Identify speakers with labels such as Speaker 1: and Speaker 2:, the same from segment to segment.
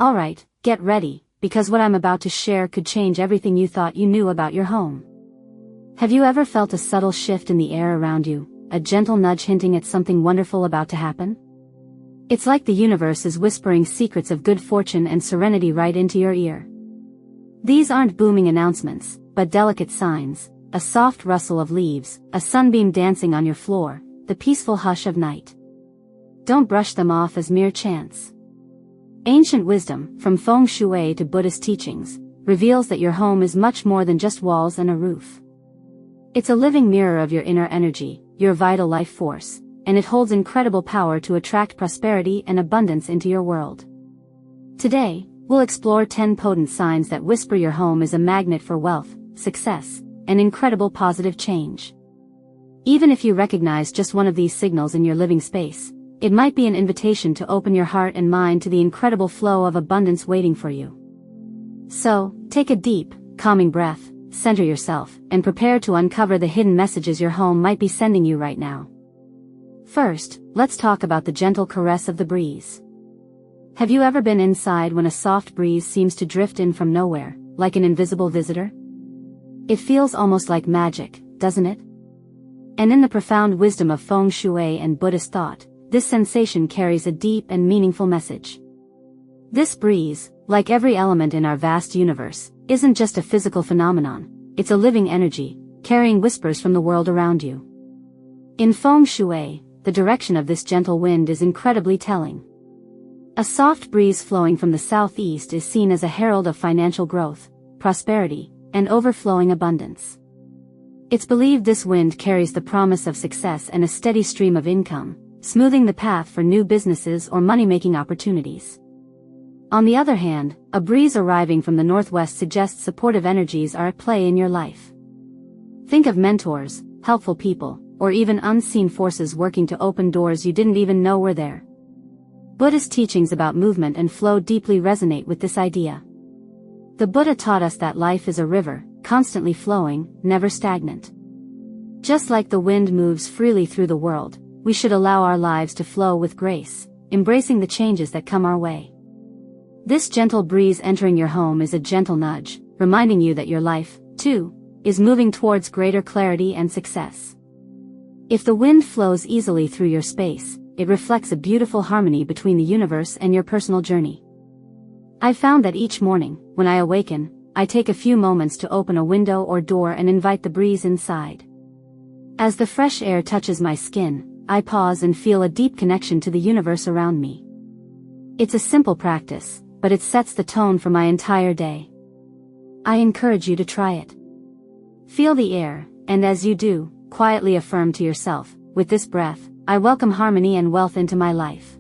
Speaker 1: Alright, get ready, because what I'm about to share could change everything you thought you knew about your home. Have you ever felt a subtle shift in the air around you, a gentle nudge hinting at something wonderful about to happen? It's like the universe is whispering secrets of good fortune and serenity right into your ear. These aren't booming announcements, but delicate signs, a soft rustle of leaves, a sunbeam dancing on your floor, the peaceful hush of night. Don't brush them off as mere chance. Ancient wisdom, from feng shui to Buddhist teachings, reveals that your home is much more than just walls and a roof. It's a living mirror of your inner energy, your vital life force, and it holds incredible power to attract prosperity and abundance into your world. Today, we'll explore 10 potent signs that whisper your home is a magnet for wealth, success, and incredible positive change. Even if you recognize just one of these signals in your living space, it might be an invitation to open your heart and mind to the incredible flow of abundance waiting for you. So, take a deep, calming breath, center yourself, and prepare to uncover the hidden messages your home might be sending you right now. First, let's talk about the gentle caress of the breeze. Have you ever been inside when a soft breeze seems to drift in from nowhere, like an invisible visitor? It feels almost like magic, doesn't it? And in the profound wisdom of feng shui and Buddhist thought, this sensation carries a deep and meaningful message. This breeze, like every element in our vast universe, isn't just a physical phenomenon, it's a living energy, carrying whispers from the world around you. In feng shui, the direction of this gentle wind is incredibly telling. A soft breeze flowing from the southeast is seen as a herald of financial growth, prosperity, and overflowing abundance. It's believed this wind carries the promise of success and a steady stream of income, smoothing the path for new businesses or money-making opportunities. On the other hand, a breeze arriving from the northwest suggests supportive energies are at play in your life. Think of mentors, helpful people, or even unseen forces working to open doors you didn't even know were there. Buddhist teachings about movement and flow deeply resonate with this idea. The Buddha taught us that life is a river, constantly flowing, never stagnant. Just like the wind moves freely through the world, we should allow our lives to flow with grace, embracing the changes that come our way. This gentle breeze entering your home is a gentle nudge, reminding you that your life, too, is moving towards greater clarity and success. If the wind flows easily through your space, it reflects a beautiful harmony between the universe and your personal journey. I've found that each morning, when I awaken, I take a few moments to open a window or door and invite the breeze inside. As the fresh air touches my skin, I pause and feel a deep connection to the universe around me. It's a simple practice, but it sets the tone for my entire day. I encourage you to try it. Feel the air, and as you do, quietly affirm to yourself, with this breath, I welcome harmony and wealth into my life.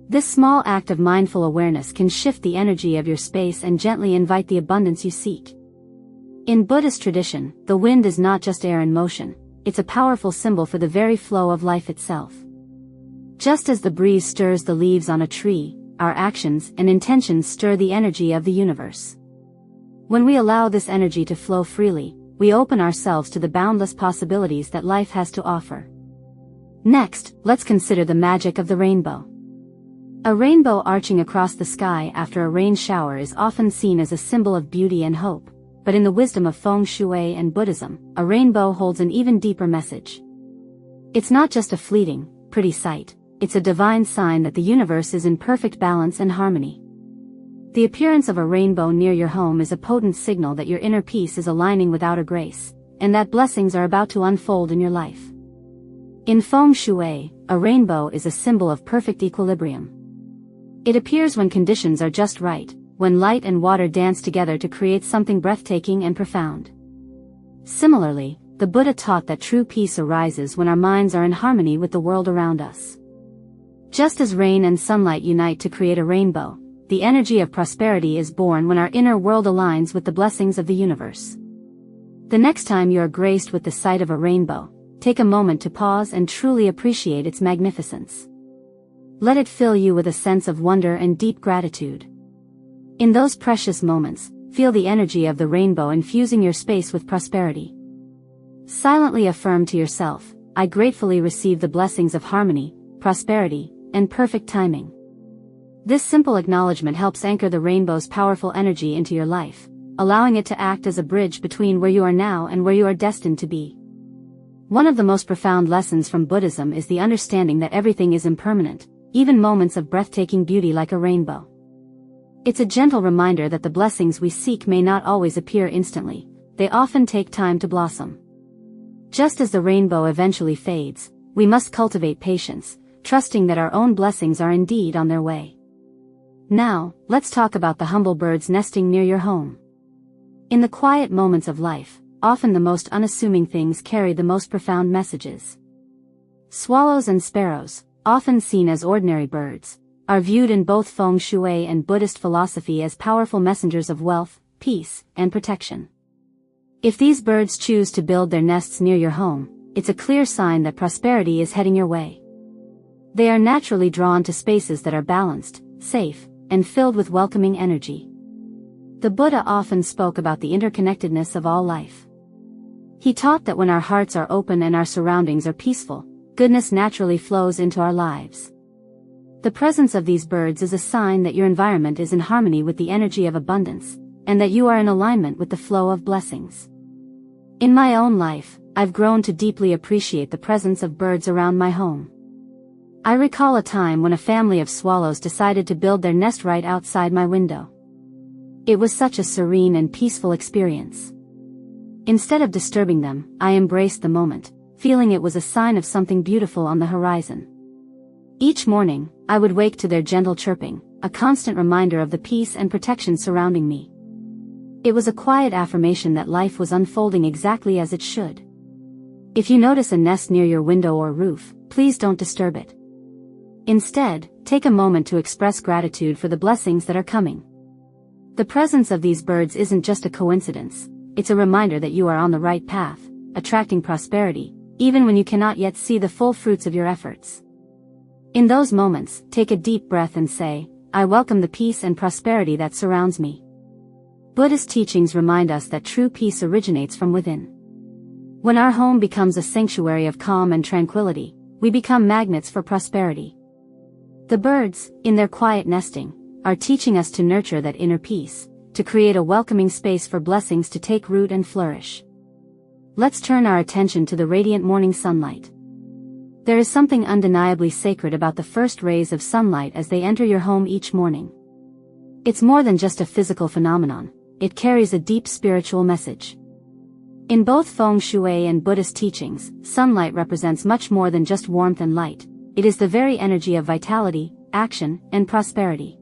Speaker 1: This small act of mindful awareness can shift the energy of your space and gently invite the abundance you seek. In Buddhist tradition, the wind is not just air in motion, it's a powerful symbol for the very flow of life itself. Just as the breeze stirs the leaves on a tree, our actions and intentions stir the energy of the universe. When we allow this energy to flow freely, we open ourselves to the boundless possibilities that life has to offer. Next, let's consider the magic of the rainbow. A rainbow arching across the sky after a rain shower is often seen as a symbol of beauty and hope, but in the wisdom of feng shui and Buddhism, a rainbow holds an even deeper message. It's not just a fleeting, pretty sight, it's a divine sign that the universe is in perfect balance and harmony. The appearance of a rainbow near your home is a potent signal that your inner peace is aligning with outer grace, and that blessings are about to unfold in your life. In feng shui, a rainbow is a symbol of perfect equilibrium. It appears when conditions are just right, when light and water dance together to create something breathtaking and profound. Similarly, the Buddha taught that true peace arises when our minds are in harmony with the world around us. Just as rain and sunlight unite to create a rainbow, the energy of prosperity is born when our inner world aligns with the blessings of the universe. The next time you are graced with the sight of a rainbow, take a moment to pause and truly appreciate its magnificence. Let it fill you with a sense of wonder and deep gratitude. In those precious moments, feel the energy of the rainbow infusing your space with prosperity. Silently affirm to yourself, I gratefully receive the blessings of harmony, prosperity, and perfect timing. This simple acknowledgement helps anchor the rainbow's powerful energy into your life, allowing it to act as a bridge between where you are now and where you are destined to be. One of the most profound lessons from Buddhism is the understanding that everything is impermanent, even moments of breathtaking beauty like a rainbow. It's a gentle reminder that the blessings we seek may not always appear instantly, they often take time to blossom. Just as the rainbow eventually fades, we must cultivate patience, trusting that our own blessings are indeed on their way. Now, let's talk about the humble birds nesting near your home. In the quiet moments of life, often the most unassuming things carry the most profound messages. Swallows and sparrows, often seen as ordinary birds, are viewed in both feng shui and Buddhist philosophy as powerful messengers of wealth, peace, and protection. If these birds choose to build their nests near your home, it's a clear sign that prosperity is heading your way. They are naturally drawn to spaces that are balanced, safe, and filled with welcoming energy. The Buddha often spoke about the interconnectedness of all life. He taught that when our hearts are open and our surroundings are peaceful, goodness naturally flows into our lives. The presence of these birds is a sign that your environment is in harmony with the energy of abundance, and that you are in alignment with the flow of blessings. In my own life, I've grown to deeply appreciate the presence of birds around my home. I recall a time when a family of swallows decided to build their nest right outside my window. It was such a serene and peaceful experience. Instead of disturbing them, I embraced the moment, feeling it was a sign of something beautiful on the horizon. Each morning, I would wake to their gentle chirping, a constant reminder of the peace and protection surrounding me. It was a quiet affirmation that life was unfolding exactly as it should. If you notice a nest near your window or roof, please don't disturb it. Instead, take a moment to express gratitude for the blessings that are coming. The presence of these birds isn't just a coincidence, it's a reminder that you are on the right path, attracting prosperity, even when you cannot yet see the full fruits of your efforts. In those moments, take a deep breath and say, I welcome the peace and prosperity that surrounds me. Buddhist teachings remind us that true peace originates from within. When our home becomes a sanctuary of calm and tranquility, we become magnets for prosperity. The birds, in their quiet nesting, are teaching us to nurture that inner peace, to create a welcoming space for blessings to take root and flourish. Let's turn our attention to the radiant morning sunlight. There is something undeniably sacred about the first rays of sunlight as they enter your home each morning. It's more than just a physical phenomenon, it carries a deep spiritual message. In both feng shui and Buddhist teachings, sunlight represents much more than just warmth and light. It is the very energy of vitality, action, and prosperity.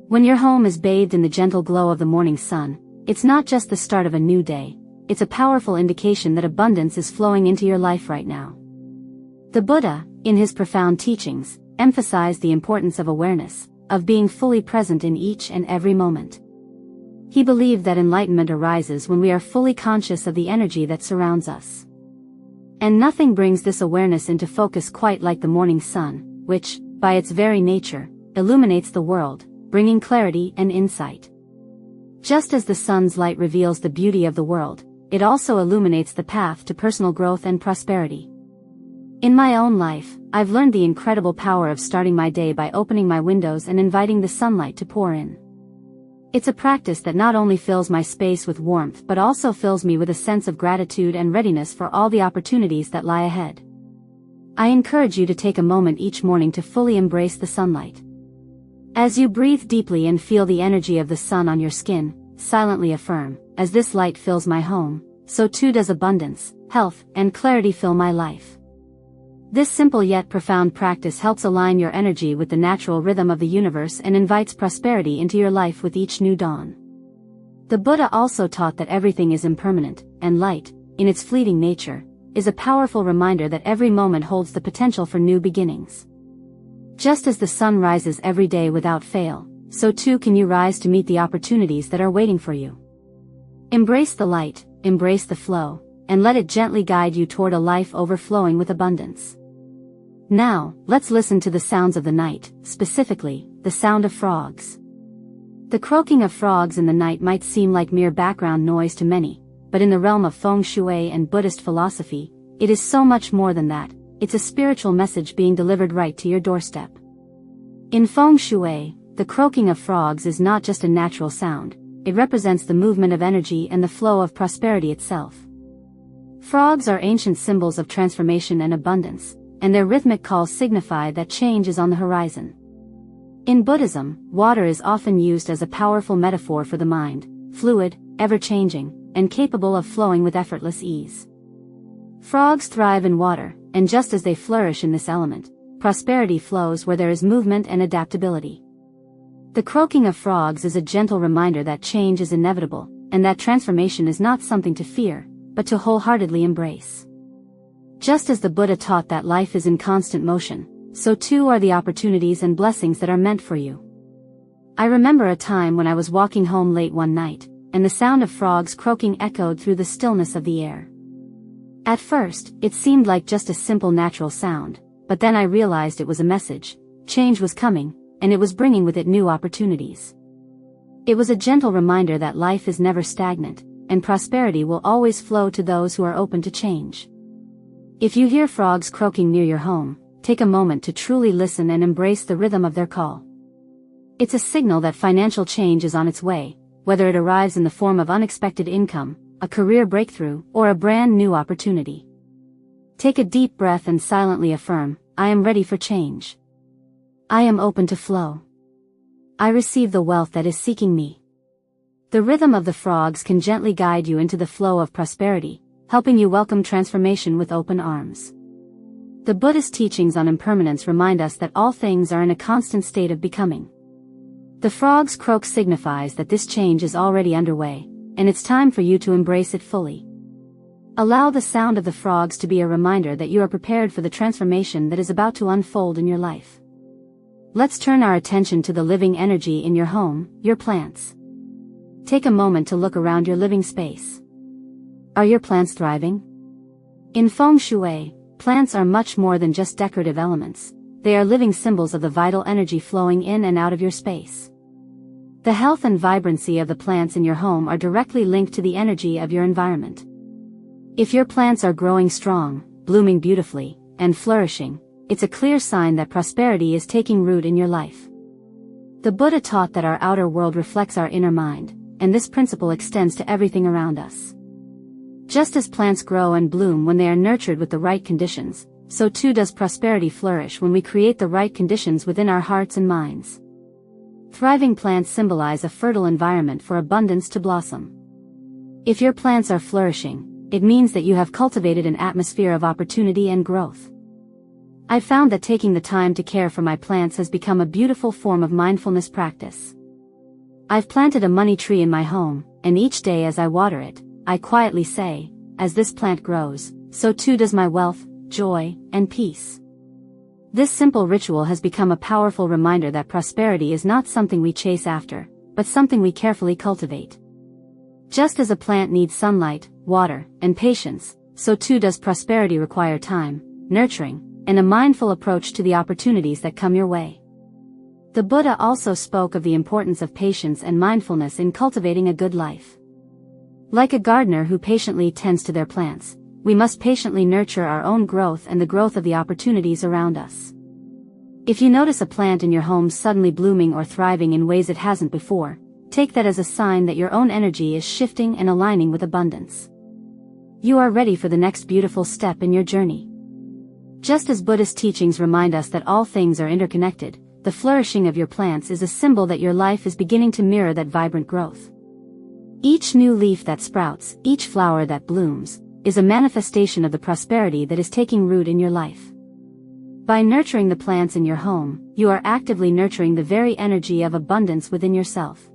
Speaker 1: When your home is bathed in the gentle glow of the morning sun, it's not just the start of a new day, it's a powerful indication that abundance is flowing into your life right now. The Buddha, in his profound teachings, emphasized the importance of awareness, of being fully present in each and every moment. He believed that enlightenment arises when we are fully conscious of the energy that surrounds us. And nothing brings this awareness into focus quite like the morning sun, which, by its very nature, illuminates the world, bringing clarity and insight. Just as the sun's light reveals the beauty of the world, it also illuminates the path to personal growth and prosperity. In my own life, I've learned the incredible power of starting my day by opening my windows and inviting the sunlight to pour in. It's a practice that not only fills my space with warmth but also fills me with a sense of gratitude and readiness for all the opportunities that lie ahead. I encourage you to take a moment each morning to fully embrace the sunlight. As you breathe deeply and feel the energy of the sun on your skin, silently affirm, as this light fills my home, so too does abundance, health, and clarity fill my life. This simple yet profound practice helps align your energy with the natural rhythm of the universe and invites prosperity into your life with each new dawn. The Buddha also taught that everything is impermanent, and light, in its fleeting nature, is a powerful reminder that every moment holds the potential for new beginnings. Just as the sun rises every day without fail, so too can you rise to meet the opportunities that are waiting for you. Embrace the light, embrace the flow, and let it gently guide you toward a life overflowing with abundance. Now, let's listen to the sounds of the night, specifically, the sound of frogs. The croaking of frogs in the night might seem like mere background noise to many, but in the realm of feng shui and Buddhist philosophy, it is so much more than that. It's a spiritual message being delivered right to your doorstep. In feng shui, the croaking of frogs is not just a natural sound, it represents the movement of energy and the flow of prosperity itself. Frogs are ancient symbols of transformation and abundance, and their rhythmic calls signify that change is on the horizon. In Buddhism, water is often used as a powerful metaphor for the mind, fluid, ever-changing, and capable of flowing with effortless ease. Frogs thrive in water, and just as they flourish in this element, prosperity flows where there is movement and adaptability. The croaking of frogs is a gentle reminder that change is inevitable, and that transformation is not something to fear, but to wholeheartedly embrace. Just as the Buddha taught that life is in constant motion, so too are the opportunities and blessings that are meant for you. I remember a time when I was walking home late one night, and the sound of frogs croaking echoed through the stillness of the air. At first, it seemed like just a simple natural sound, but then I realized it was a message. Change was coming, and it was bringing with it new opportunities. It was a gentle reminder that life is never stagnant, and prosperity will always flow to those who are open to change. If you hear frogs croaking near your home, take a moment to truly listen and embrace the rhythm of their call. It's a signal that financial change is on its way, whether it arrives in the form of unexpected income, a career breakthrough, or a brand new opportunity. Take a deep breath and silently affirm, I am ready for change. I am open to flow. I receive the wealth that is seeking me. The rhythm of the frogs can gently guide you into the flow of prosperity, helping you welcome transformation with open arms. The Buddhist teachings on impermanence remind us that all things are in a constant state of becoming. The frog's croak signifies that this change is already underway, and it's time for you to embrace it fully. Allow the sound of the frogs to be a reminder that you are prepared for the transformation that is about to unfold in your life. Let's turn our attention to the living energy in your home, your plants. Take a moment to look around your living space. Are your plants thriving? In feng shui, plants are much more than just decorative elements. They are living symbols of the vital energy flowing in and out of your space. The health and vibrancy of the plants in your home are directly linked to the energy of your environment. If your plants are growing strong, blooming beautifully, and flourishing, it's a clear sign that prosperity is taking root in your life. The Buddha taught that our outer world reflects our inner mind, and this principle extends to everything around us. Just as plants grow and bloom when they are nurtured with the right conditions, so too does prosperity flourish when we create the right conditions within our hearts and minds. Thriving plants symbolize a fertile environment for abundance to blossom. If your plants are flourishing, it means that you have cultivated an atmosphere of opportunity and growth. I've found that taking the time to care for my plants has become a beautiful form of mindfulness practice. I've planted a money tree in my home, and each day as I water it, I quietly say, as this plant grows, so too does my wealth, joy, and peace. This simple ritual has become a powerful reminder that prosperity is not something we chase after, but something we carefully cultivate. Just as a plant needs sunlight, water, and patience, so too does prosperity require time, nurturing, and a mindful approach to the opportunities that come your way. The Buddha also spoke of the importance of patience and mindfulness in cultivating a good life. Like a gardener who patiently tends to their plants, we must patiently nurture our own growth and the growth of the opportunities around us. If you notice a plant in your home suddenly blooming or thriving in ways it hasn't before, take that as a sign that your own energy is shifting and aligning with abundance. You are ready for the next beautiful step in your journey. Just as Buddhist teachings remind us that all things are interconnected, the flourishing of your plants is a symbol that your life is beginning to mirror that vibrant growth. Each new leaf that sprouts, each flower that blooms, is a manifestation of the prosperity that is taking root in your life. By nurturing the plants in your home, you are actively nurturing the very energy of abundance within yourself.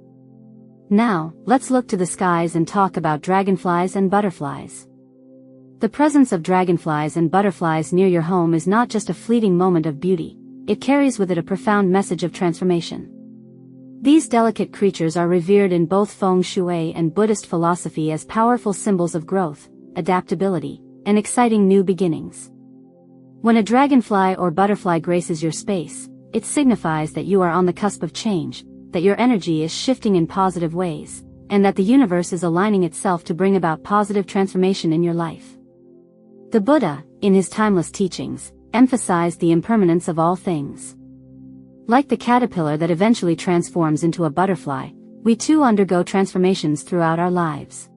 Speaker 1: Now, let's look to the skies and talk about dragonflies and butterflies. The presence of dragonflies and butterflies near your home is not just a fleeting moment of beauty, it carries with it a profound message of transformation. These delicate creatures are revered in both feng shui and Buddhist philosophy as powerful symbols of growth, adaptability, and exciting new beginnings. When a dragonfly or butterfly graces your space, it signifies that you are on the cusp of change, that your energy is shifting in positive ways, and that the universe is aligning itself to bring about positive transformation in your life. The Buddha, in his timeless teachings, emphasized the impermanence of all things. Like the caterpillar that eventually transforms into a butterfly, we too undergo transformations throughout our lives.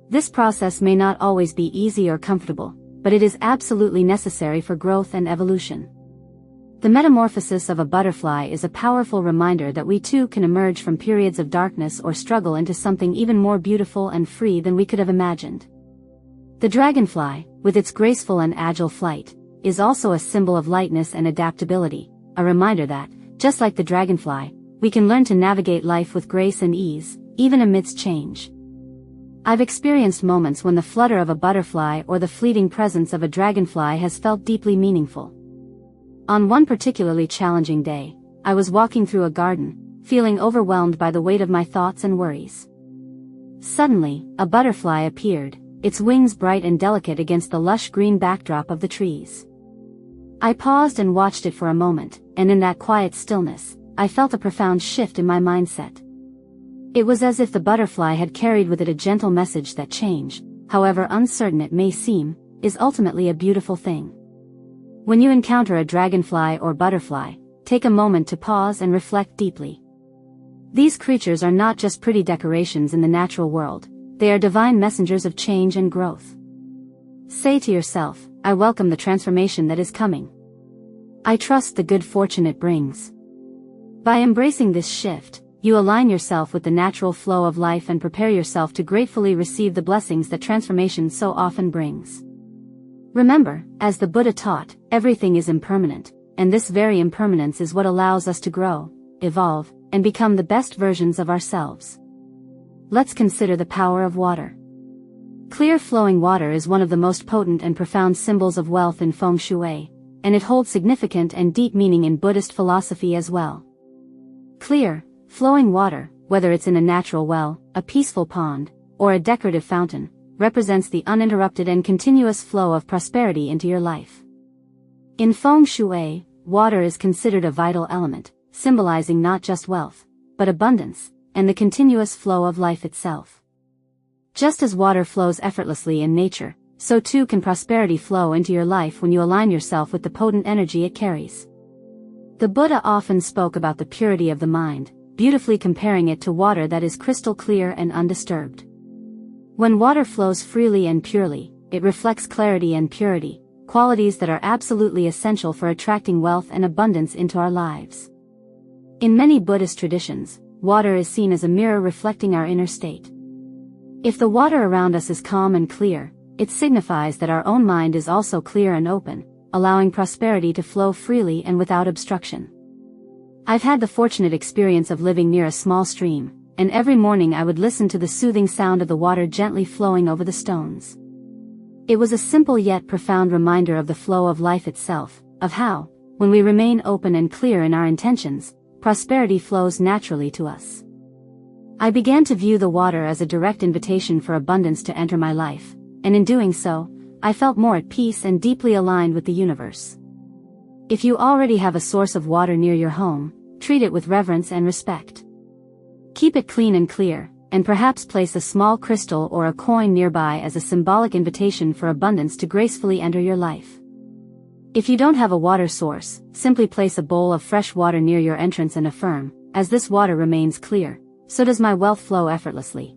Speaker 1: This process may not always be easy or comfortable, but it is absolutely necessary for growth and evolution. The metamorphosis of a butterfly is a powerful reminder that we too can emerge from periods of darkness or struggle into something even more beautiful and free than we could have imagined. The dragonfly, with its graceful and agile flight, is also a symbol of lightness and adaptability, a reminder that, just like the dragonfly, we can learn to navigate life with grace and ease, even amidst change. I've experienced moments when the flutter of a butterfly or the fleeting presence of a dragonfly has felt deeply meaningful. On one particularly challenging day, I was walking through a garden, feeling overwhelmed by the weight of my thoughts and worries. Suddenly, a butterfly appeared, its wings bright and delicate against the lush green backdrop of the trees. I paused and watched it for a moment, and in that quiet stillness, I felt a profound shift in my mindset. It was as if the butterfly had carried with it a gentle message that change, however uncertain it may seem, is ultimately a beautiful thing. When you encounter a dragonfly or butterfly, take a moment to pause and reflect deeply. These creatures are not just pretty decorations in the natural world, they are divine messengers of change and growth. Say to yourself, I welcome the transformation that is coming. I trust the good fortune it brings. By embracing this shift, you align yourself with the natural flow of life and prepare yourself to gratefully receive the blessings that transformation so often brings. Remember, as the Buddha taught, everything is impermanent, and this very impermanence is what allows us to grow, evolve, and become the best versions of ourselves. Let's consider the power of water. Clear flowing water is one of the most potent and profound symbols of wealth in feng shui, and it holds significant and deep meaning in Buddhist philosophy as well. Clear, flowing water, whether it's in a natural well, a peaceful pond, or a decorative fountain, represents the uninterrupted and continuous flow of prosperity into your life. In feng shui, water is considered a vital element, symbolizing not just wealth, but abundance, and the continuous flow of life itself. Just as water flows effortlessly in nature, so too can prosperity flow into your life when you align yourself with the potent energy it carries. The Buddha often spoke about the purity of the mind, beautifully comparing it to water that is crystal clear and undisturbed. When water flows freely and purely, it reflects clarity and purity, qualities that are absolutely essential for attracting wealth and abundance into our lives. In many Buddhist traditions, water is seen as a mirror reflecting our inner state. If the water around us is calm and clear, it signifies that our own mind is also clear and open, allowing prosperity to flow freely and without obstruction. I've had the fortunate experience of living near a small stream, and every morning I would listen to the soothing sound of the water gently flowing over the stones. It was a simple yet profound reminder of the flow of life itself, of how, when we remain open and clear in our intentions, prosperity flows naturally to us. I began to view the water as a direct invitation for abundance to enter my life, and in doing so, I felt more at peace and deeply aligned with the universe. If you already have a source of water near your home, treat it with reverence and respect. Keep it clean and clear, and perhaps place a small crystal or a coin nearby as a symbolic invitation for abundance to gracefully enter your life. If you don't have a water source, simply place a bowl of fresh water near your entrance and affirm, as this water remains clear, so does my wealth flow effortlessly.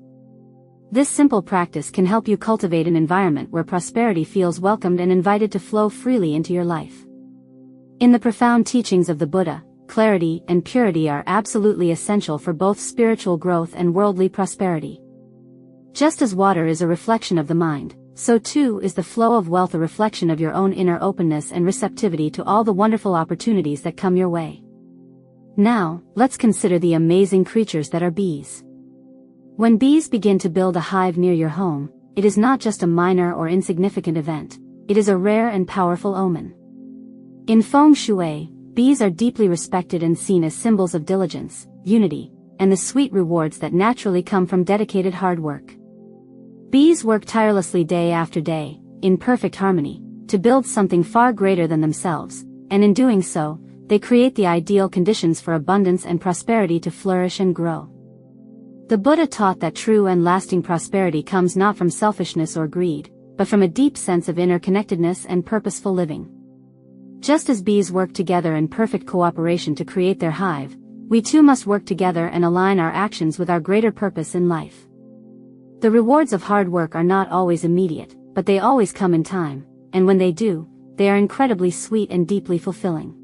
Speaker 1: This simple practice can help you cultivate an environment where prosperity feels welcomed and invited to flow freely into your life. In the profound teachings of the Buddha, clarity and purity are absolutely essential for both spiritual growth and worldly prosperity. Just as water is a reflection of the mind, so too is the flow of wealth a reflection of your own inner openness and receptivity to all the wonderful opportunities that come your way. Now, let's consider the amazing creatures that are bees. When bees begin to build a hive near your home, it is not just a minor or insignificant event, it is a rare and powerful omen. In feng shui, bees are deeply respected and seen as symbols of diligence, unity, and the sweet rewards that naturally come from dedicated hard work. Bees work tirelessly day after day, in perfect harmony, to build something far greater than themselves, and in doing so, they create the ideal conditions for abundance and prosperity to flourish and grow. The Buddha taught that true and lasting prosperity comes not from selfishness or greed, but from a deep sense of inner connectedness and purposeful living. Just as bees work together in perfect cooperation to create their hive, we too must work together and align our actions with our greater purpose in life. The rewards of hard work are not always immediate, but they always come in time, and when they do, they are incredibly sweet and deeply fulfilling.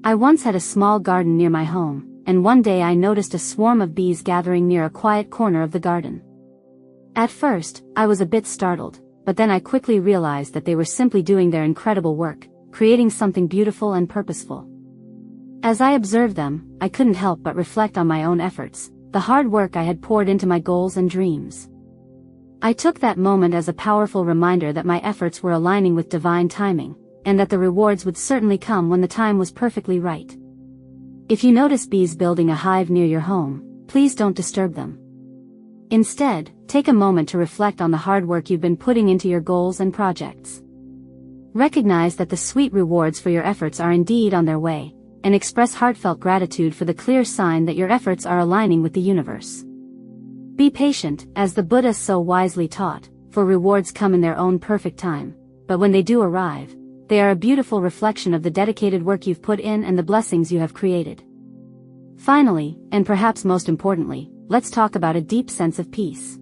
Speaker 1: I once had a small garden near my home, and one day I noticed a swarm of bees gathering near a quiet corner of the garden. At first, I was a bit startled, but then I quickly realized that they were simply doing their incredible work, creating something beautiful and purposeful. As I observed them, I couldn't help but reflect on my own efforts, the hard work I had poured into my goals and dreams. I took that moment as a powerful reminder that my efforts were aligning with divine timing, and that the rewards would certainly come when the time was perfectly right. If you notice bees building a hive near your home, please don't disturb them. Instead, take a moment to reflect on the hard work you've been putting into your goals and projects. Recognize that the sweet rewards for your efforts are indeed on their way, and express heartfelt gratitude for the clear sign that your efforts are aligning with the universe. Be patient, as the Buddha so wisely taught, for rewards come in their own perfect time, but when they do arrive, they are a beautiful reflection of the dedicated work you've put in and the blessings you have created. Finally, and perhaps most importantly, let's talk about a deep sense of peace.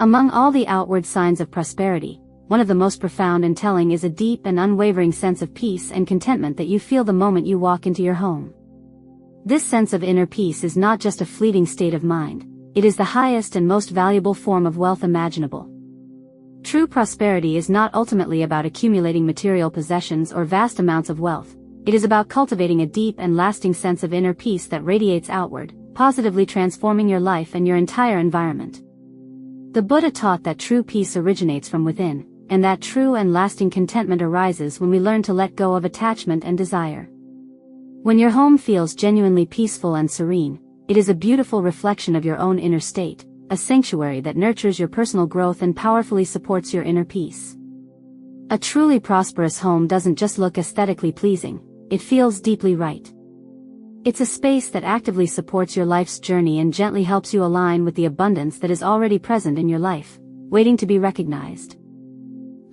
Speaker 1: Among all the outward signs of prosperity, one of the most profound and telling is a deep and unwavering sense of peace and contentment that you feel the moment you walk into your home. This sense of inner peace is not just a fleeting state of mind, it is the highest and most valuable form of wealth imaginable. True prosperity is not ultimately about accumulating material possessions or vast amounts of wealth, it is about cultivating a deep and lasting sense of inner peace that radiates outward, positively transforming your life and your entire environment. The Buddha taught that true peace originates from within, and that true and lasting contentment arises when we learn to let go of attachment and desire. When your home feels genuinely peaceful and serene, it is a beautiful reflection of your own inner state, a sanctuary that nurtures your personal growth and powerfully supports your inner peace. A truly prosperous home doesn't just look aesthetically pleasing, it feels deeply right. It's a space that actively supports your life's journey and gently helps you align with the abundance that is already present in your life, waiting to be recognized.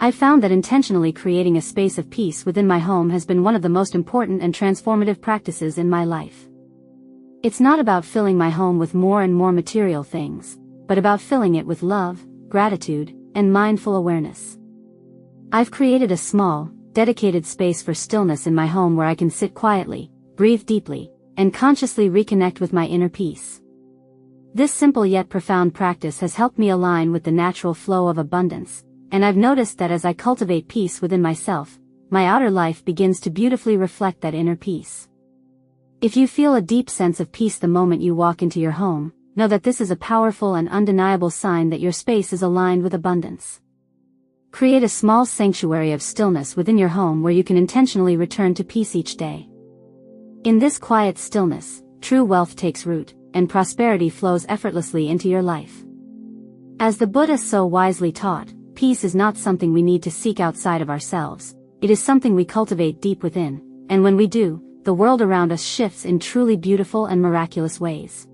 Speaker 1: I've found that intentionally creating a space of peace within my home has been one of the most important and transformative practices in my life. It's not about filling my home with more and more material things, but about filling it with love, gratitude, and mindful awareness. I've created a small, dedicated space for stillness in my home where I can sit quietly, breathe deeply, and consciously reconnect with my inner peace. This simple yet profound practice has helped me align with the natural flow of abundance, and I've noticed that as I cultivate peace within myself, my outer life begins to beautifully reflect that inner peace. If you feel a deep sense of peace the moment you walk into your home, know that this is a powerful and undeniable sign that your space is aligned with abundance. Create a small sanctuary of stillness within your home where you can intentionally return to peace each day. In this quiet stillness, true wealth takes root, and prosperity flows effortlessly into your life. As the Buddha so wisely taught, peace is not something we need to seek outside of ourselves, it is something we cultivate deep within, and when we do, the world around us shifts in truly beautiful and miraculous ways.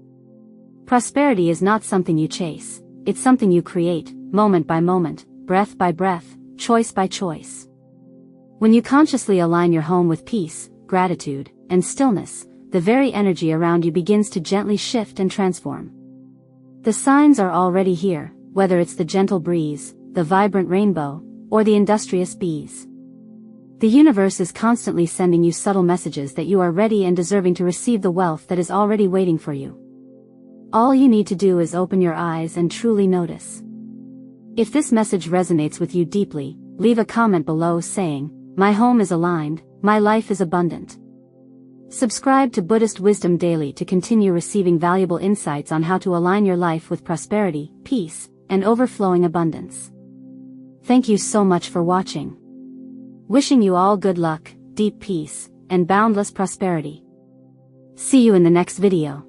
Speaker 1: Prosperity is not something you chase, it's something you create, moment by moment, breath by breath, choice by choice. When you consciously align your home with peace, gratitude, and stillness, the very energy around you begins to gently shift and transform. The signs are already here, whether it's the gentle breeze, the vibrant rainbow, or the industrious bees. The universe is constantly sending you subtle messages that you are ready and deserving to receive the wealth that is already waiting for you. All you need to do is open your eyes and truly notice. If this message resonates with you deeply, leave a comment below saying, "My home is aligned, my life is abundant." Subscribe to Buddhist Wisdom Daily to continue receiving valuable insights on how to align your life with prosperity, peace, and overflowing abundance. Thank you so much for watching. Wishing you all good luck, deep peace, and boundless prosperity. See you in the next video.